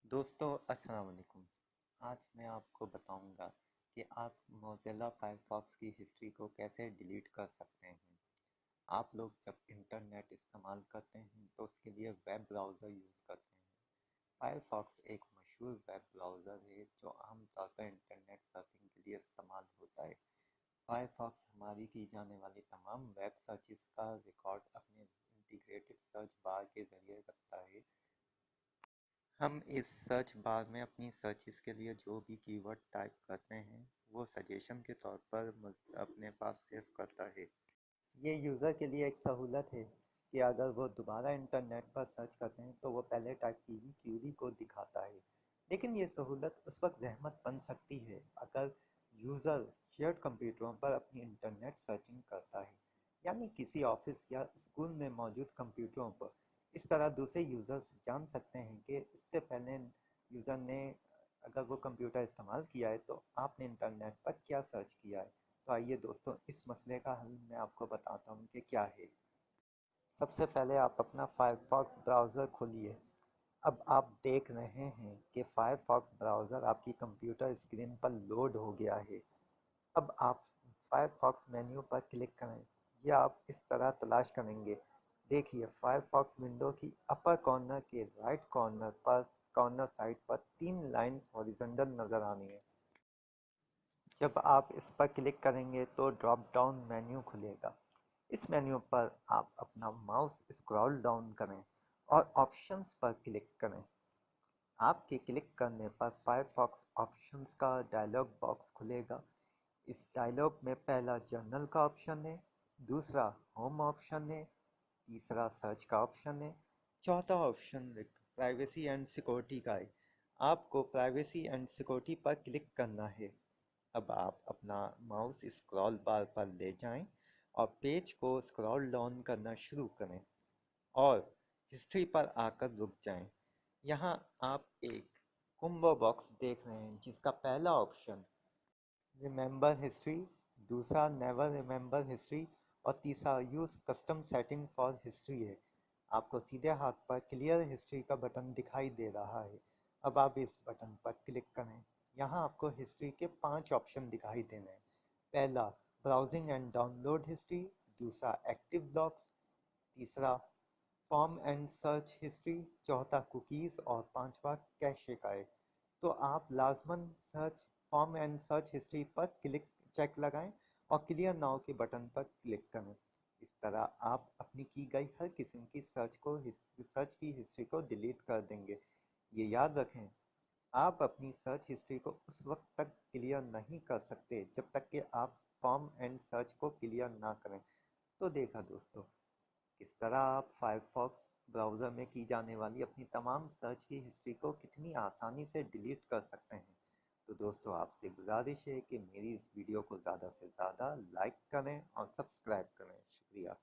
दोस्तों अस्सलाम वालेकुम। आज मैं आपको बताऊंगा कि आप मोज़िला फायरफॉक्स की हिस्ट्री को कैसे डिलीट कर सकते हैं। आप लोग जब इंटरनेट इस्तेमाल करते हैं तो उसके लिए वेब ब्राउज़र यूज़ करते हैं। फायरफॉक्स एक मशहूर वेब ब्राउज़र है जो आमतौर पर इंटरनेट सर्फिंग के लिए इस्तेमाल होता है। फायरफॉक्स हमारी की जाने वाली तमाम वेब सर्चेस का रिकॉर्ड अपने इंटीग्रेटेड सर्च बार के जरिए रखता है। हम इस सर्च बार में अपनी सर्चेस के लिए जो भी कीवर्ड टाइप करते हैं वो सजेशन के तौर पर अपने पास सेव करता है। ये यूज़र के लिए एक सहूलत है कि अगर वो दोबारा इंटरनेट पर सर्च करते हैं तो वो पहले टाइप की हुई क्यूरी को दिखाता है। लेकिन ये सहूलत उस वक्त जहमत बन सकती है अगर यूज़र शेयर्ड कंप्यूटरों पर अपनी इंटरनेट सर्चिंग करता है, यानी किसी ऑफिस या स्कूल में मौजूद कंप्यूटरों पर। इस तरह दूसरे यूज़र्स जान सकते हैं कि इससे पहले यूज़र ने अगर वो कंप्यूटर इस्तेमाल किया है तो आपने इंटरनेट पर क्या सर्च किया है। तो आइए दोस्तों, इस मसले का हल मैं आपको बताता हूँ कि क्या है। सबसे पहले आप अपना फायरफॉक्स ब्राउज़र खोलिए। अब आप देख रहे हैं कि फायरफॉक्स ब्राउज़र आपकी कंप्यूटर स्क्रीन पर लोड हो गया है। अब आप फायरफॉक्स मेन्यू पर क्लिक करें या आप इस तरह तलाश करेंगे। देखिए, फायरफॉक्स विंडो की अपर कॉर्नर के राइट कॉर्नर साइड पर 3 लाइन्स हॉरिजॉन्टल नज़र आनी है। जब आप इस पर क्लिक करेंगे तो ड्रॉप डाउन मेन्यू खुलेगा। इस मेन्यू पर आप अपना माउस स्क्रॉल डाउन करें और ऑप्शंस पर क्लिक करें। आपके क्लिक करने पर फायरफॉक्स ऑप्शंस का डायलॉग बॉक्स खुलेगा। इस डायलॉग में पहला जर्नल का ऑप्शन है, दूसरा होम ऑप्शन है, तीसरा सर्च का ऑप्शन है, चौथा ऑप्शन प्राइवेसी एंड सिक्योरिटी का है। आपको प्राइवेसी एंड सिक्योरिटी पर क्लिक करना है। अब आप अपना माउस स्क्रॉल बार पर ले जाएं और पेज को स्क्रॉल डाउन करना शुरू करें और हिस्ट्री पर आकर रुक जाएं। यहाँ आप एक कुंबो बॉक्स देख रहे हैं जिसका पहला ऑप्शन रिमेंबर हिस्ट्री, दूसरा नेवर रिमेंबर हिस्ट्री और तीसरा use custom setting for history है। आपको सीधे हाथ पर क्लियर हिस्ट्री का बटन दिखाई दे रहा है। अब आप इस बटन पर क्लिक करें। यहाँ आपको हिस्ट्री के 5 ऑप्शन दिखाई देने हैं। पहला ब्राउजिंग एंड डाउनलोड हिस्ट्री, दूसरा एक्टिव लॉग्स, तीसरा फॉर्म एंड सर्च हिस्ट्री, चौथा कुकीज़ और पांचवा कैशे का है। तो आप लाजमन search form and search history पर क्लिक चेक लगाएं और क्लियर नाउ के बटन पर क्लिक करें। इस तरह आप अपनी की गई हर किस्म की सर्च की हिस्ट्री को डिलीट कर देंगे। ये याद रखें, आप अपनी सर्च हिस्ट्री को उस वक्त तक क्लियर नहीं कर सकते जब तक कि आप फॉर्म एंड सर्च को क्लियर ना करें। तो देखा दोस्तों, किस तरह आप फायरफॉक्स ब्राउज़र में की जाने वाली अपनी तमाम सर्च की हिस्ट्री को कितनी आसानी से डिलीट कर सकते हैं। तो दोस्तों, आपसे गुजारिश है कि मेरी इस वीडियो को ज़्यादा से ज़्यादा लाइक करें और सब्सक्राइब करें। शुक्रिया।